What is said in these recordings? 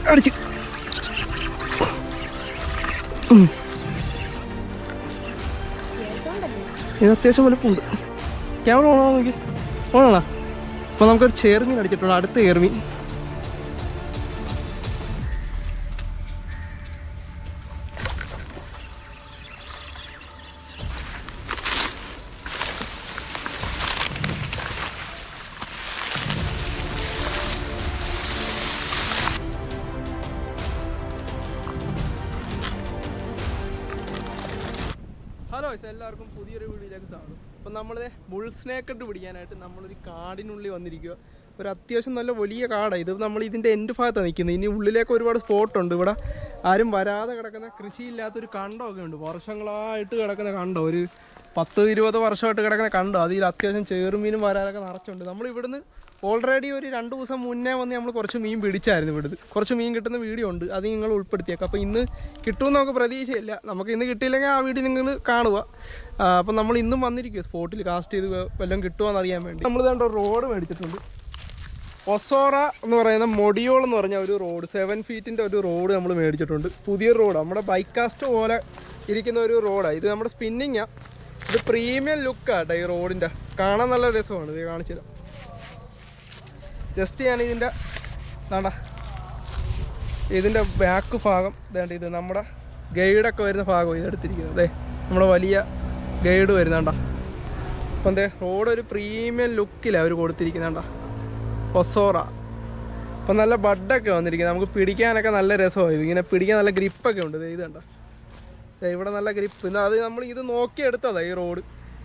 അടിച്ച് ഇത് അത്യാവശ്യം വലുപ്പമുണ്ട്. ക്യാമറ ഓണാണോ നോക്കി? ഓണാണോ? അപ്പോൾ നമുക്കൊരു ചേർമീൻ അടിച്ചിട്ടുണ്ട്, അടുത്ത ചേർമീൻ. ഹലോ, എല്ലാവർക്കും പുതിയൊരു വീഡിയോയിലേക്ക് സ്വാഗതം. അപ്പം നമ്മൾ ബുൾ സ്നേക്ക് ഇട്ട് പിടിക്കാനായിട്ട് നമ്മളൊരു കാടിനുള്ളിൽ വന്നിരിക്കുക. ഒരു അത്യാവശ്യം നല്ല വലിയ കാടാണ് ഇത്. നമ്മൾ ഇതിൻ്റെ എൻഡ് ഭാഗത്താണ് നിൽക്കുന്നത്. ഇനി ഉള്ളിലേക്ക് ഒരുപാട് സ്പോട്ടുണ്ട്. ഇവിടെ ആരും വരാതെ കിടക്കുന്ന കൃഷിയില്ലാത്തൊരു കണ്ടമൊക്കെ ഉണ്ട്. വർഷങ്ങളായിട്ട് കിടക്കുന്ന കണ്ടം, ഒരു 10-20 വർഷമായിട്ട് കിടക്കുന്ന കണ്ടം. അതിൽ അത്യാവശ്യം ചേറുമീനും വരാനൊക്കെ നിറച്ചുണ്ട്. നമ്മൾ ഇവിടുന്ന് ഓൾറെഡി ഒരു 2 ദിവസം മുന്നേ വന്ന് നമ്മൾ കുറച്ച് മീൻ പിടിച്ചായിരുന്നു. ഇവിടുന്ന് കുറച്ച് മീൻ കിട്ടുന്ന വീഡിയോ ഉണ്ട്, അത് നിങ്ങൾ ഉൾപ്പെടുത്തിയേക്കാം. അപ്പോൾ ഇന്ന് കിട്ടുമെന്ന് നമുക്ക് പ്രതീക്ഷയില്ല. നമുക്ക് ഇന്ന് കിട്ടിയില്ലെങ്കിൽ ആ വീഡിയോ നിങ്ങൾ കാണുക. അപ്പം നമ്മൾ ഇന്നും വന്നിരിക്കുക സ്പോട്ടിൽ കാസ്റ്റ് ചെയ്ത് വല്ലതും കിട്ടുമോയെന്ന് അറിയാൻ വേണ്ടി. നമ്മൾ ഇതാണ്ട് റോഡ് മേടിച്ചിട്ടുണ്ട്. ഒസോറ എന്ന് പറയുന്ന മൊഡിയോൾ എന്ന് പറഞ്ഞ ഒരു റോഡ്, 7 ഫീറ്റിൻ്റെ ഒരു റോഡ് നമ്മൾ മേടിച്ചിട്ടുണ്ട്. പുതിയൊരു റോഡ്, നമ്മുടെ ബൈക്ക് കാസ്റ്റ് പോലെ ഇരിക്കുന്ന ഒരു റോഡാണ് ഇത്. നമ്മുടെ സ്പിന്നിങ്ങാണ് ഇത്. പ്രീമിയം ലുക്കാട്ടോ ഈ റോഡിൻ്റെ, കാണാൻ നല്ല രസമാണ്. ഇത് കാണിച്ചു തരാം. ജസ്റ്റ് ഞാൻ ഇതിൻ്റെ ബാക്ക് ഭാഗം ഇതേണ്ട, ഇത് നമ്മുടെ ഗൈഡൊക്കെ വരുന്ന ഭാഗം ഇതെടുത്തിരിക്കുന്നത്. അതെ, നമ്മുടെ വലിയ ഗൈഡ് വരുന്നണ്ട. അപ്പം എന്തേ റോഡ് ഒരു പ്രീമിയം ലുക്കിലാണ് അവർ കൊടുത്തിരിക്കുന്നുണ്ട. ഒസോറ. അപ്പം നല്ല ബഡൊക്കെ വന്നിരിക്കുന്നത്, നമുക്ക് പിടിക്കാനൊക്കെ നല്ല രസമാണ്. ഇതിങ്ങനെ പിടിക്കാൻ നല്ല ഗ്രിപ്പൊക്കെ ഉണ്ട്. ഇത് കണ്ട, ഇവിടെ നല്ല ഗ്രിപ്പ്. അത് നമ്മൾ ഇത് നോക്കിയെടുത്തതാണ് ഈ റോഡ്.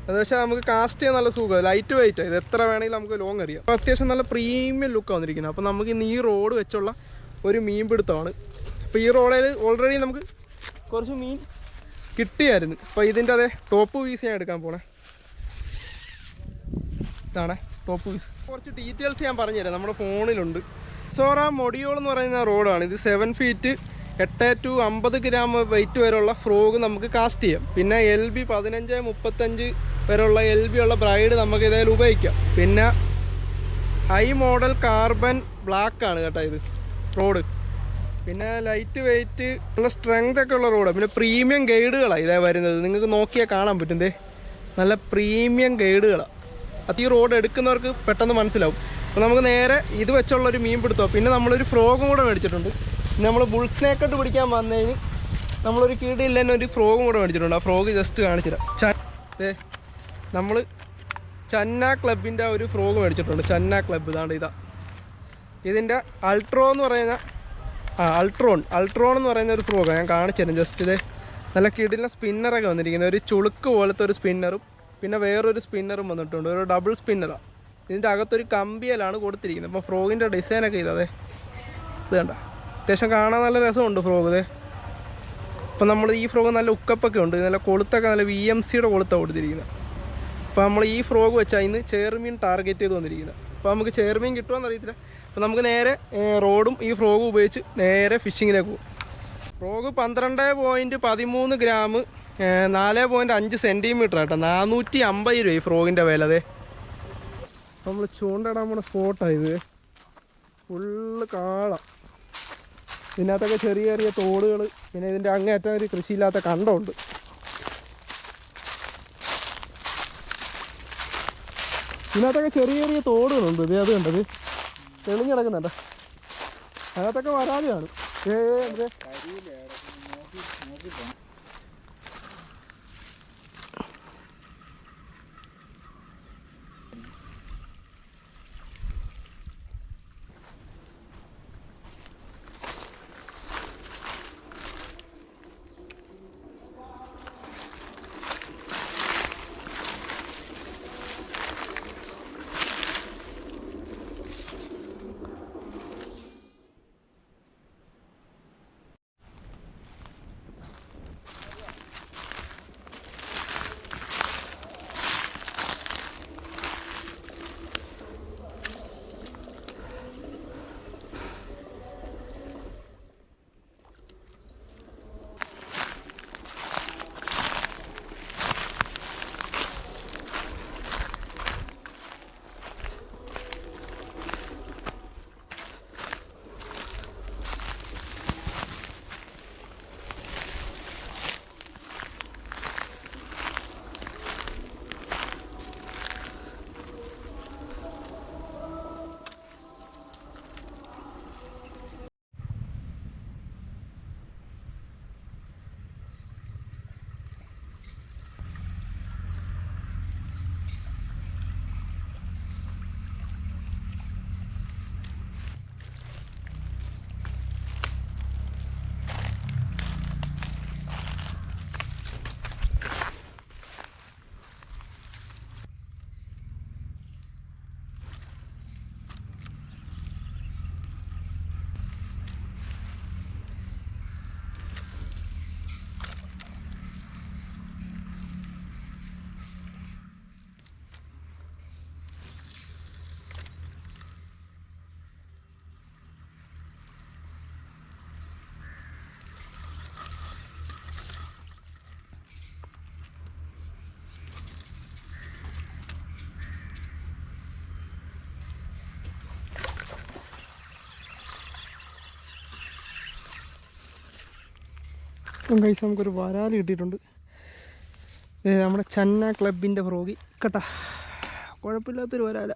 എന്ന് വെച്ചാൽ നമുക്ക് കാസ്റ്റ് ചെയ്യാൻ നല്ല സുഖമാണ്, ലൈറ്റ് വെയിറ്റാണ്. ഇത് എത്ര വേണമെങ്കിലും നമുക്ക് ലോങ് അറിയാം. അപ്പോൾ അത്യാവശ്യം നല്ല പ്രീമിയം ലുക്കാണ് വന്നിരിക്കുന്നത്. അപ്പോൾ നമുക്ക് ഇന്ന് ഈ റോഡ് വെച്ചുള്ള ഒരു മീൻ പിടുത്തമാണ്. അപ്പോൾ ഈ റോഡിൽ ഓൾറെഡി നമുക്ക് കുറച്ച് മീൻ കിട്ടിയായിരുന്നു. അപ്പോൾ ഇതിൻ്റെ അതേ ടോപ്പ് പീസ് ഞാൻ എടുക്കാൻ പോണേ. ഇതാണ് ടോപ്പ് പീസ്. കുറച്ച് ഡീറ്റെയിൽസ് ഞാൻ പറഞ്ഞുതരാം, നമ്മുടെ ഫോണിലുണ്ട്. ഒസോറ മൊഡിയോൾ എന്ന് പറയുന്ന റോഡാണ് ഇത്. 7 ഫീറ്റ് 8 to 50 ഗ്രാം വെയിറ്റ് വരെയുള്ള ഫ്രോഗ് നമുക്ക് കാസ്റ്റ് ചെയ്യാം. പിന്നെ LB 15-35 വരെയുള്ള LB ഉള്ള ബ്രൈഡ് നമുക്ക് ഇതേൽ ഉപയോഗിക്കാം. പിന്നെ ഹൈ മോഡൽ കാർബൺ ബ്ലാക്കാണ് കേട്ടോ ഇത് റോഡ്. പിന്നെ ലൈറ്റ് വെയിറ്റ്, നല്ല സ്ട്രെങ്ത് ഒക്കെ ഉള്ള റോഡാണ്. പിന്നെ പ്രീമിയം ഗൈഡുകളാണ് ഇതേ വരുന്നത്. നിങ്ങൾക്ക് നോക്കിയാൽ കാണാൻ പറ്റും. നല്ല പ്രീമിയം ഗൈഡുകളാണ്. അത് ഈ റോഡ് എടുക്കുന്നവർക്ക് പെട്ടെന്ന് മനസ്സിലാവും. അപ്പോൾ നമുക്ക് നേരെ ഇത് വെച്ചുള്ളൊരു മീൻ പിടുത്തോ. പിന്നെ നമ്മളൊരു ഫ്രോഗും കൂടെ മേടിച്ചിട്ടുണ്ട്. നമ്മൾ ബുൾ സ്നേക്ക് ഇട്ട് പിടിക്കാൻ വന്നതിന് നമ്മളൊരു കീടിയിൽ തന്നെ ഒരു ഫ്രോഗും കൂടെ മേടിച്ചിട്ടുണ്ട്. ആ ഫ്രോഗ് ജസ്റ്റ് കാണിച്ചു തരാം. നമ്മൾ ചന്ന ക്ലബിൻ്റെ ഒരു ഫ്രോഗ് മേടിച്ചിട്ടുണ്ട്. ചന്ന ക്ലബ്ബ് ഇതാണ്ട് ഇതാ. ഇതിൻ്റെ അൾട്രോൺ എന്ന് പറയുന്ന അൾട്രോൺ എന്ന് പറയുന്ന ഒരു ഫ്രോഗാണ് ഞാൻ കാണിച്ചു തരാം. ജസ്റ്റ് ഇത് നല്ല കീടിലെ സ്പിന്നറൊക്കെ വന്നിരിക്കുന്നത്. ഒരു ചുളുക്ക് പോലത്തെ ഒരു സ്പിന്നറും പിന്നെ വേറൊരു സ്പിന്നറും വന്നിട്ടുണ്ട്. ഒരു ഡബിൾ സ്പിന്നറാണ്. ഇതിൻ്റെ അകത്തൊരു കമ്പിയലാണ് കൊടുത്തിരിക്കുന്നത്. അപ്പോൾ ഫ്രോഗിൻ്റെ ഡിസൈനൊക്കെ ഇത് കണ്ട, അത്യാവശ്യം കാണാൻ നല്ല രസമുണ്ട് ഫ്രോഗ്. അപ്പോൾ നമ്മൾ ഈ ഫ്രോഗ് നല്ല ഉക്കപ്പൊക്കെ ഉണ്ട്. നല്ല കൊളുത്തൊക്കെ നല്ല VMCയുടെ കൊളുത്താണ് കൊടുത്തിരിക്കുന്നത്. അപ്പോൾ നമ്മൾ ഈ ഫ്രോഗ് വെച്ചാൽ ഇന്ന് ചേർമീൻ ടാർഗറ്റ് ചെയ്ത് വന്നിരിക്കുന്നത്. അപ്പോൾ നമുക്ക് ചേർമീൻ കിട്ടുമെന്ന് അറിയത്തില്ല. അപ്പോൾ നമുക്ക് നേരെ റോഡും ഈ ഫ്രോഗും ഉപയോഗിച്ച് നേരെ ഫിഷിങ്ങിലേക്ക് പോകും. ഫ്രോഗ് 12.13 ഗ്രാം 4.5 സെൻറ്റിമീറ്റർ ആട്ടോ. 450 രൂപ ഈ ഫ്രോഗിൻ്റെ വില. നമ്മൾ ചൂണ്ടയിടാൻ പോണ സ്പോട്ടാണ് ഇത്. ഫുള്ള് കാള. ഇതിനകത്തൊക്കെ ചെറിയ ചെറിയ തോടുകൾ, പിന്നെ ഇതിൻ്റെ അങ്ങേറ്റം ഒരു കൃഷിയില്ലാത്ത കണ്ടമുണ്ട്. ഇതിനകത്തൊക്കെ ചെറിയ ചെറിയ തോടുകളുണ്ട്. അത് കണ്ടത് തെളിഞ്ഞ് കിടക്കുന്നുണ്ട്. അതിനകത്തൊക്കെ വരാതെയാണ്. ഇപ്പം കഴിച്ച് നമുക്കൊരു വരാൽ കിട്ടിയിട്ടുണ്ട്. നമ്മുടെ ചന്ന ക്ലബിൻ്റെ ഫ്രോഗി കേട്ടാ, കുഴപ്പമില്ലാത്തൊരു വരാല.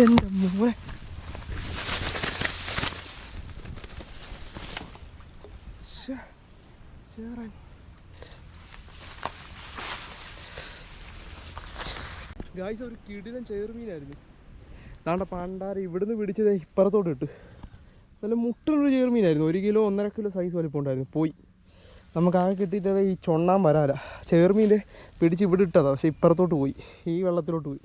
എൻ്റെ മോനെ ഗായ്സ്, ഒരു കിടിലൻ ചേർമീനായിരുന്നു. താണ്ട പണ്ടാറ് ഇവിടുന്ന് പിടിച്ചത് ഇപ്പുറത്തോട്ട് ഇട്ട്. നല്ല മുട്ടനൊരു ചേർമീനായിരുന്നു. 1 കിലോ 1.5 കിലോ സൈസ് വലിപ്പം ഉണ്ടായിരുന്നു. പോയി. നമുക്കാകെ കിട്ടിയിട്ടത് ഈ ചൊണ്ണാൻ വരാല. ചേർമീൻ്റെ പിടിച്ച് ഇവിടെ ഇട്ടതാണ്, പക്ഷെ ഇപ്പുറത്തോട്ട് പോയി, ഈ വെള്ളത്തിലോട്ട് പോയി.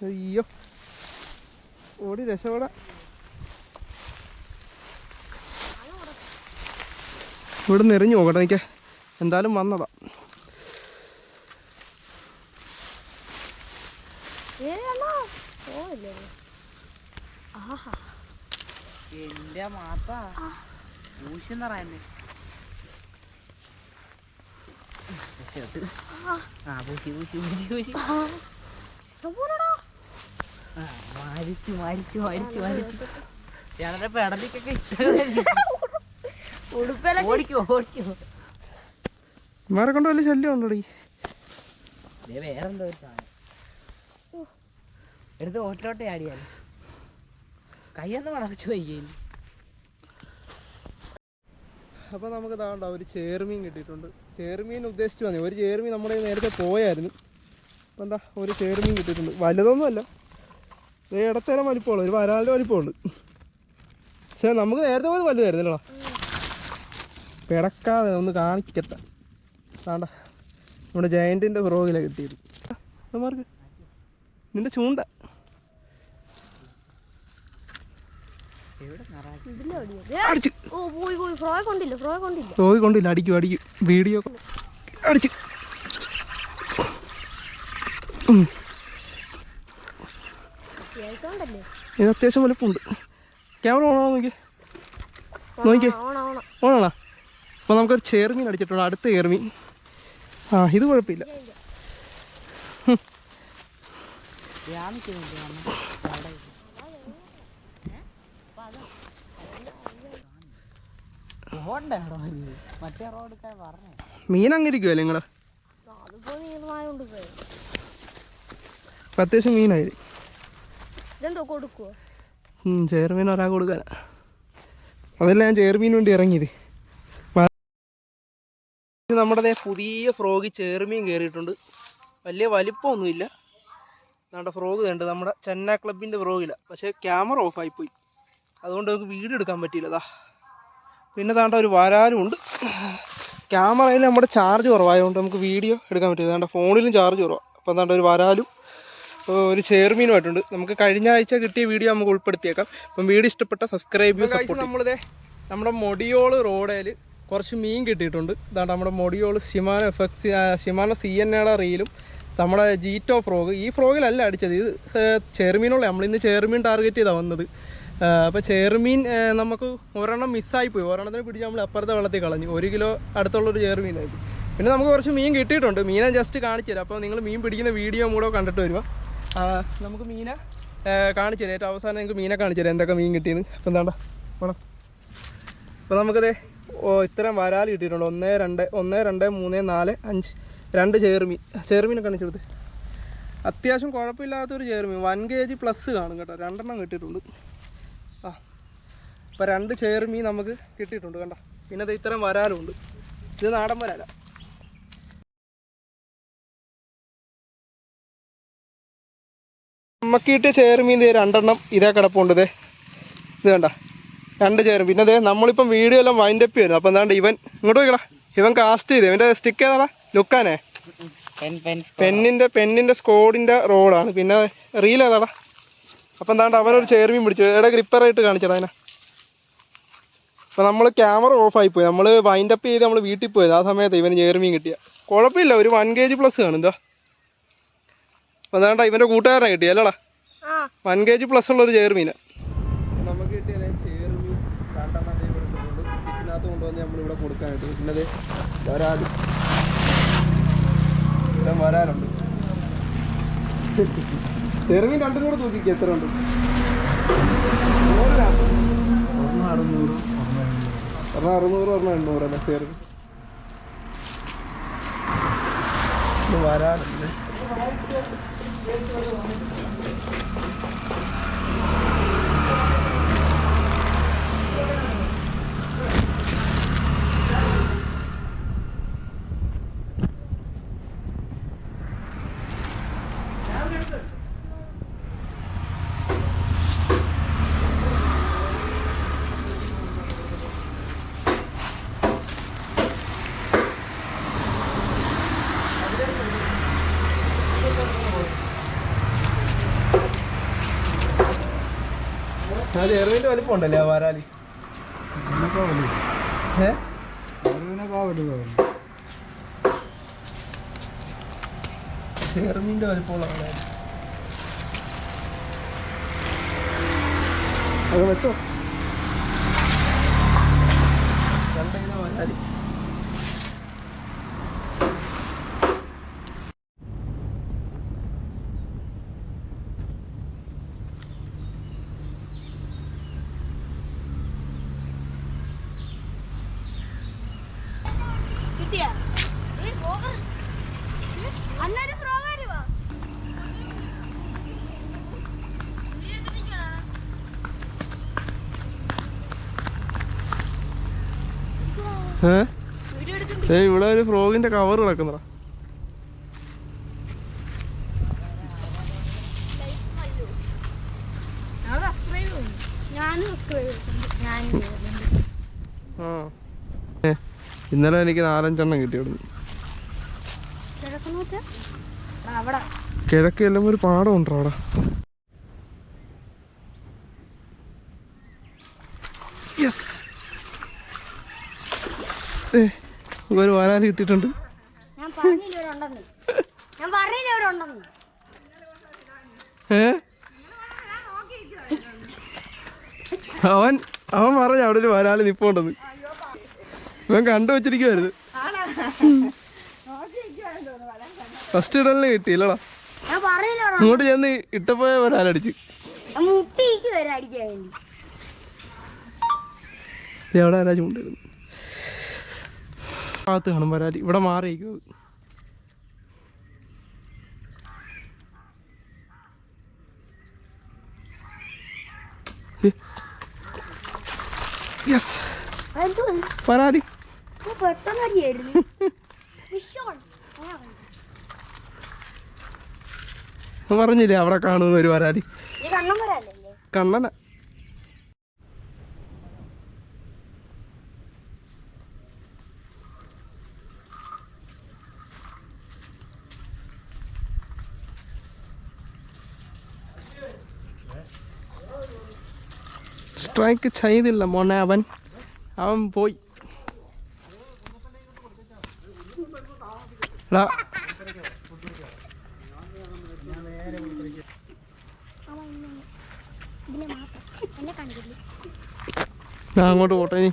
അയ്യോ, ഓടി രക്ഷപ്പെടാ. ഇവിടെ നിന്ന് എറിഞ്ഞു നോക്കട്ടെ, എനിക്ക് എന്തായാലും വന്നതാ. എന്റെ മാത്താ പൂശെന്നറിയാമേ. പൂശി പൂശി പൂശി പൂശി മരിച്ചു മരിച്ചു മരിച്ചു മരിച്ചു. ഞാനെ പെടലിക്കൊക്കെ ഓടിക്കോ ഓടിക്കോ. ഇമാരെ കൊണ്ട് വലിയ ശല്യം ഉണ്ടോ? വേറെന്തോ ഒരു സാധനം എടുത്ത് ഓട്ടിലോട്ടെ ആടിയാൽ കയ്യൊന്ന് വളച്ചു വയ്യേന്. അപ്പോൾ നമുക്ക് താണ്ട ഒരു ചേർമീൻ കിട്ടിയിട്ടുണ്ട്. ചേർമീൻ ഉദ്ദേശിച്ചു വന്നേ, ഒരു ചേർമീൻ നമ്മുടെ നേരത്തെ പോയായിരുന്നു. അപ്പോൾ എന്താ ഒരു ചേർമീൻ കിട്ടിയിട്ടുണ്ട്. വലുതൊന്നുമല്ല, ഇടത്തരം വലിപ്പമുള്ളൂ, ഒരു വരാലിൻ്റെ വലിപ്പമുണ്ട്. പക്ഷേ നമുക്ക് നേരത്തെ പോയത് വലുതായിരുന്നല്ലോ. പിടക്കാതെ ഒന്ന് കാണിക്കട്ടെ. താണ്ട നമ്മുടെ ജയൻറ്റിൻ്റെ ഫ്രോഗിലാണ് കിട്ടിയത്. മാർക്ക് നിന്റെ ചൂണ്ട ഫ്രോഗ് കൊണ്ടില്ല. അടിക്കും അടിക്കും. വീഡിയോ അടിച്ച് ഇത് അത്യാവശ്യം വലുപ്പമുണ്ട്. ക്യാമറ ഓണാണോ നോക്കി നോക്കിയേ, ഓണാണോ? അപ്പോൾ നമുക്കൊരു ചേർമീൻ അടിച്ചിട്ടുണ്ട്, അടുത്ത ചേർമീൻ. ഇത് കുഴപ്പമില്ല. മീൻ അങ്ങിരിക്കുമല്ലേ നിങ്ങള്? അത്യാവശ്യം മീനായി. ചേർമീൻ ഒരാൾ കൊടുക്കാനാ. അതല്ല ഞാൻ ചേർമീൻ വേണ്ടി ഇറങ്ങിയത്. നമ്മുടെ പുതിയ ഫ്രോഗ് ചേർമീൻ കയറിയിട്ടുണ്ട്. വലിയ വലിപ്പമൊന്നുമില്ല. നമ്മുടെ ഫ്രോഗ് കണ്ട് നമ്മുടെ ചെന്ന ക്ലബിൻ്റെ ഫ്രോഗില്ല. പക്ഷേ ക്യാമറ ഓഫായിപ്പോയി, അതുകൊണ്ട് നമുക്ക് വീഡിയോ എടുക്കാൻ പറ്റിയില്ല. പിന്നെ താണ്ട ഒരു വരാലും ഉണ്ട്. ക്യാമറയിൽ നമ്മുടെ ചാർജ് കുറവായതുകൊണ്ട് നമുക്ക് വീഡിയോ എടുക്കാൻ പറ്റില്ല. താണ്ട ഫോണിലും ചാർജ് കുറവാണ്. അപ്പം താണ്ട ഒരു വരാലും ഒരു ചേർമീനുമായിട്ടുണ്ട്. നമുക്ക് കഴിഞ്ഞ ആഴ്ച കിട്ടിയ വീഡിയോ നമുക്ക് ഉൾപ്പെടുത്തിയേക്കാം. അപ്പം വീഡിയോ ഇഷ്ടപ്പെട്ട സബ്സ്ക്രൈബ് ചെയ്യുക. നമ്മളിതേ നമ്മുടെ മൊടിയോള് റോഡിൽ കുറച്ച് മീൻ കിട്ടിയിട്ടുണ്ട്. ഇതാണ്ട് നമ്മുടെ മൊടിയോള് ഷിമാനോ FX ഷിമാനോ CNAയുടെ റീലും നമ്മുടെ ജീറ്റോ ഫ്രോഗ്. ഈ ഫ്രോഗിലല്ല അടിച്ചത്, ഇത് ചെറുമീനുള്ള. നമ്മളിന്ന് ചെറുമീൻ ടാർഗറ്റ് ചെയ്താണ് വന്നത്. അപ്പോൾ ചെറുമീൻ നമുക്ക് ഒരെണ്ണം മിസ്സായിപ്പോയി. ഒരെണ്ണത്തിന് പിടിച്ച് നമ്മൾ അപ്പുറത്തെ വെള്ളത്തിൽ കളഞ്ഞു. 1 കിലോ അടുത്തുള്ളൊരു ചെറുമീനായിരുന്നു. പിന്നെ നമുക്ക് കുറച്ച് മീൻ കിട്ടിയിട്ടുണ്ട്. മീനെ ജസ്റ്റ് കാണിച്ചു തരാം. അപ്പോൾ നിങ്ങൾ മീൻ പിടിക്കുന്ന വീഡിയോ കൂടെ കണ്ടിട്ട് വരുക. നമുക്ക് മീനെ കാണിച്ചു തരാം. ഏറ്റവും അവസാനം നിങ്ങൾക്ക് മീനെ കാണിച്ചു തരാം എന്തൊക്കെ മീൻ കിട്ടിയെന്ന്. അപ്പോൾ എന്താണ്ട വേണം. അപ്പോൾ നമുക്കത് ഇത്രയും വരാൽ കിട്ടിയിട്ടുണ്ട്. 1 2 3 4 5 2 ചെറുമീനെ കാണിച്ചു കൊടുത്ത്. അത്യാവശ്യം കുഴപ്പമില്ലാത്തൊരു ചെറുമീൻ, 1 kg പ്ലസ് കാണും കേട്ടോ. 2 എണ്ണം കിട്ടിയിട്ടുണ്ട്. അപ്പോൾ 2 ചെറുമീൻ നമുക്ക് കിട്ടിയിട്ടുണ്ട് കണ്ടോ. പിന്നെ അത് ഇത്രയും വരാലുണ്ട്. ഇത് നാടൻ വരാല. നമുക്ക് കിട്ടിയ ചെറുമീൻ 2 എണ്ണം ഇതേ കിടപ്പുണ്ട്. ഇത് കണ്ട 2 ചെറുമീൻ. പിന്നെ അതെ നമ്മളിപ്പം വീഡിയോ എല്ലാം വൈൻഡപ്പ് ചെയ്യുന്നു. അപ്പോൾ എന്താണ്ട് ഇവൻ ഇങ്ങോട്ട് പോയിക്കടാ. ഇവൻ കാസ്റ്റ് ചെയ്ത് ഇവൻ്റെ സ്റ്റിക്ക് ഏതാടാ? ലുക്കാനേ പെന്നിൻ്റെ സ്കോഡിൻ്റെ റോഡാണ്. പിന്നെ റീൽ ഏതാടാ? അപ്പം എന്താണ്ട് അവനൊരു ചെറുമീൻ പിടിച്ചു. എവിടെ ഗ്രിപ്പറായിട്ട് കാണിച്ചടാ അതിനെ. അപ്പോൾ നമ്മൾ ക്യാമറ ഓഫായിപ്പോയി. നമ്മൾ വൈൻഡപ്പ് ചെയ്ത് നമ്മൾ വീട്ടിൽ പോയത്. ആ സമയത്ത് ഇവന് ചെറുമീൻ കിട്ടിയ. കുഴപ്പമില്ല, ഒരു 1 kg പ്ലസ് കാണും. എന്താ അപ്പോൾ അതാണ്ടാ ഇവൻ്റെ കൂട്ടുകാരനെ കിട്ടിയ അല്ലടാ. 1 kg പ്ലസ് ഉള്ളൊരു ചെറുമീനാണ് നമുക്ക് കിട്ടിയ. ചെറുമീൻ 2 എണ്ണം കൊടുത്തിട്ടുണ്ട്. ഇതിനകത്ത് കൊണ്ടുവന്ന് നമ്മളിവിടെ കൊടുക്കാനായിട്ട്. പിന്നെ അത് വരാറുണ്ട്. ചെറുമീൻ 2 കൂടെ തൂക്കിക്കുക. എത്ര ഉണ്ട്? 600 800 അല്ലേ ചെറുമീൻ. ഇത് വരാറുണ്ട്. അത് ചെറുമീൻ്റെ വലിപ്പം ഉണ്ടല്ലേ ആ വരാലി. ചെറുമീൻ്റെ വലിപ്പമുള്ള അത് വെച്ചോ. 2 കിലോ വരാലി. ഇവിടെ ഒരു ഫ്രോഗിന്റെ കവർ കിടക്കുന്നതാ. ഇന്നലെ എനിക്ക് 4-5 എണ്ണം കിട്ടി. അവിടെ കിഴക്കെല്ലാം ഒരു പാടം ഉണ്ടോ അവിടെ. യെസ്, ഒരു വരാല് കിട്ടിയിട്ടുണ്ട്. അവൻ പറഞ്ഞ അവിടെ ഒരു വരാല് നിപ്പോണ്ടെന്ന്. ഇവൻ കണ്ടു വെച്ചിരിക്കുവായിരുന്നു. ഫസ്റ്റ് ഇടലിന് കിട്ടിയില്ലടാ. ഇങ്ങോട്ട് ചെന്ന് ഇട്ടപ്പോയ വരാലടിച്ച്. എവിടെ ആരാ ചൂണ്ടിരുന്നു? ഭാഗത്ത് കാണും വരാലി. ഇവിടെ മാറിയിരിക്കും. യെസ്, വരാലി. പറഞ്ഞില്ലേ അവിടെ കാണുന്ന ഒരു വരാലി. കണ്ണന. സ്ട്രൈക്ക് ചെയ്തില്ല മോനെ. അവൻ പോയി. ഞാൻ അങ്ങോട്ട് പോട്ടെ ഇനി.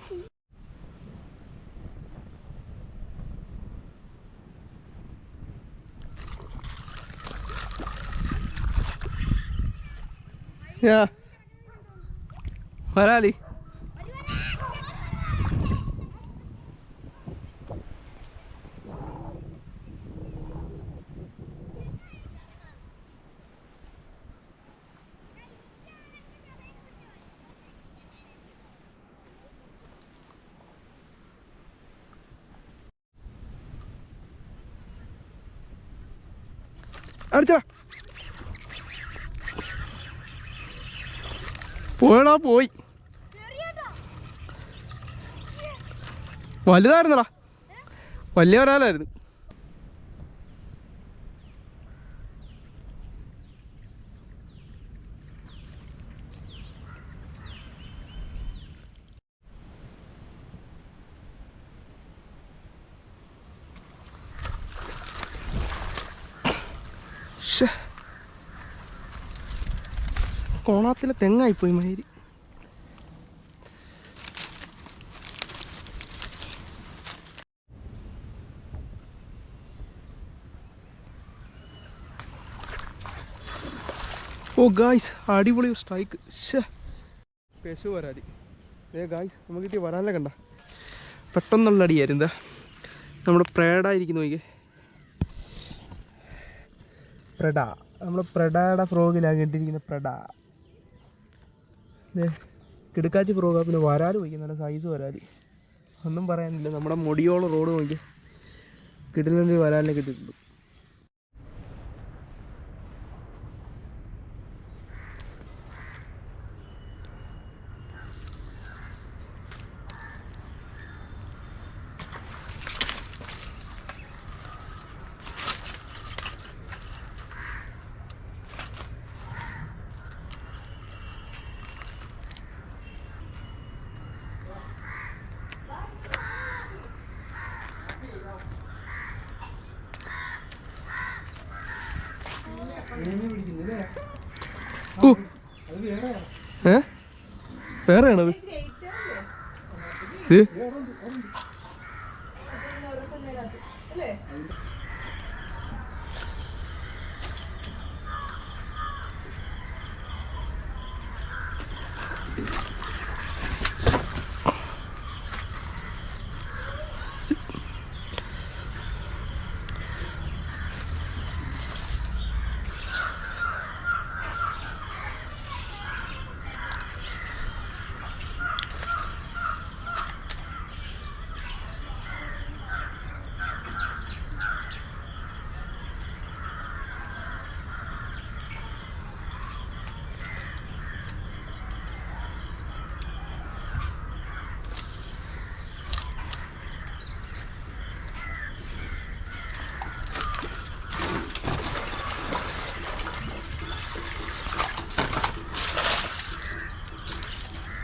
വരാലി അടിച്ചാ പോയടാ പോയി. വലുതായിരുന്നടാ, വലിയ ഒരാളായിരുന്നു. കോണാത്തിലെ തെങ്ങായിപ്പോയി മയിരി. ഓ ഗായ്സ്, അടിപൊളി ഒരു സ്ട്രൈക്ക്. പെശു വരാതി. ഗായ്സ്, നമുക്ക് കിട്ടിയ വരാനല്ലേ കണ്ട, പെട്ടെന്നുള്ള അടിയായിരുന്നു. എന്താ നമ്മുടെ പ്രേഡായിരിക്കുന്നു നോക്കി. പ്രഡ, നമ്മുടെ പ്രഡയുടെ ഫ്രോഗിലാണ് കിട്ടിയിരിക്കുന്നത്. പ്രഡ കിടക്കാച്ചി ഫ്രോഗാ. പിന്നെ വരാല് പോയി, നല്ല സൈസ് വരാല്, ഒന്നും പറയാനില്ല. നമ്മുടെ മുടിയോളം റോഡ് നോക്കി കിട്ടുന്നതിൽ വരാലിനെ കിട്ടിയിട്ടുണ്ട്. വേറെയാണത്.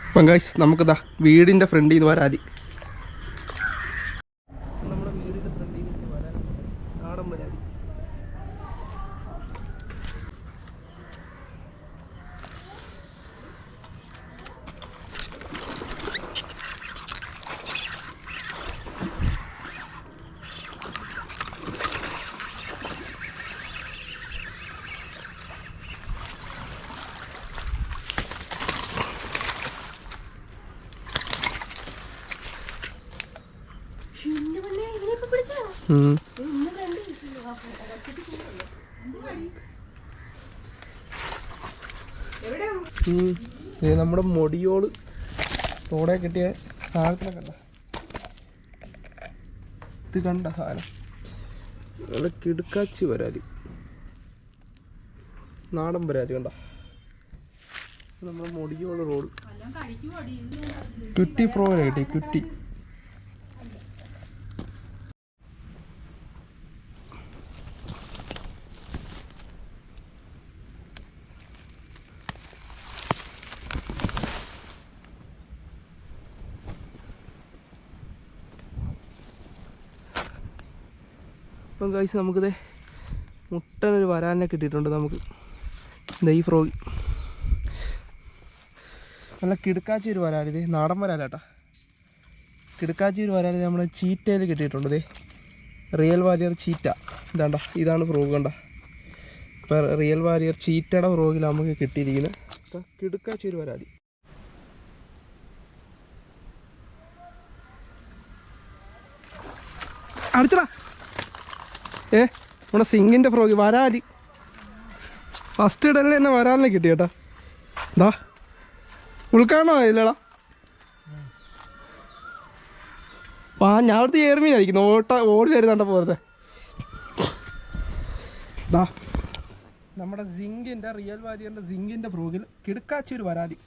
അപ്പം ഗൈസ്, നമുക്കിതാ വീടിൻ്റെ ഫ്രണ്ടിൽ നിന്ന് വരാതി. നമ്മുടെ വീടിൻ്റെ ഫ്രണ്ടിൽ നിന്ന് വരാതി, നാടൻ വരാതി. നമ്മുടെ മൊടിയോള് തോടെ കിട്ടിയ സാധനത്തിനെ കണ്ട, ഇത് കണ്ട സാധനം നല്ല കിടുക്കാച്ചി വരാല്, നാടൻ വരാല് കണ്ട. നമ്മുടെ മൊടിയോള് റോഡ് ക്യുറ്റി ഫ്രോനെ കിട്ടി, ക്യുറ്റി. അപ്പം കഴിച്ച് നമുക്കിത് മുട്ടനൊരു വരാനെ കിട്ടിയിട്ടുണ്ട്. നമുക്ക് ഈ ഫ്രോഗ് നല്ല കിടുക്കാച്ചി ഒരു വരാല്. ഇത് നാടൻ വരാലാട്ടാ. കിടുക്കാച്ചി ഒരു വരാല് നമ്മൾ ചീറ്റയിൽ കിട്ടിയിട്ടുണ്ട്. ഇതേ റിയൽ വാരിയർ ചീറ്റ. ഇതാണ്ട, ഇതാണ് ഫ്രോഗ്. കണ്ട, ഇപ്പോൾ റിയൽ വാരിയർ ചീറ്റയുടെ ഫ്രോഗിൽ നമുക്ക് കിട്ടിയിരിക്കുന്നത്. കിടുക്കാച്ചി ഒരു വരാല്. അടിച്ചടാ. നമ്മുടെ സിങ്ങിൻ്റെ ഫ്രോഗ് വരാലി. ഫസ്റ്റ് ഇടലിൽ തന്നെ വരാലിനെ കിട്ടി കേട്ടാ. എന്താ ഉൾക്കാണോ ഇല്ലടാ? ഞാൻ അവിടുത്തെ ഏർമീനായിരിക്കുന്നു. ഓടി വരുന്നുണ്ട പോലത്തെ. നമ്മുടെ സിങ്കിൻ്റെ റിയൽ വാരിയറിൻ്റെ സിങ്കിൻ്റെ ഫ്രോഗിൽ കിടുക്കാച്ചി ഒരു വരാലി.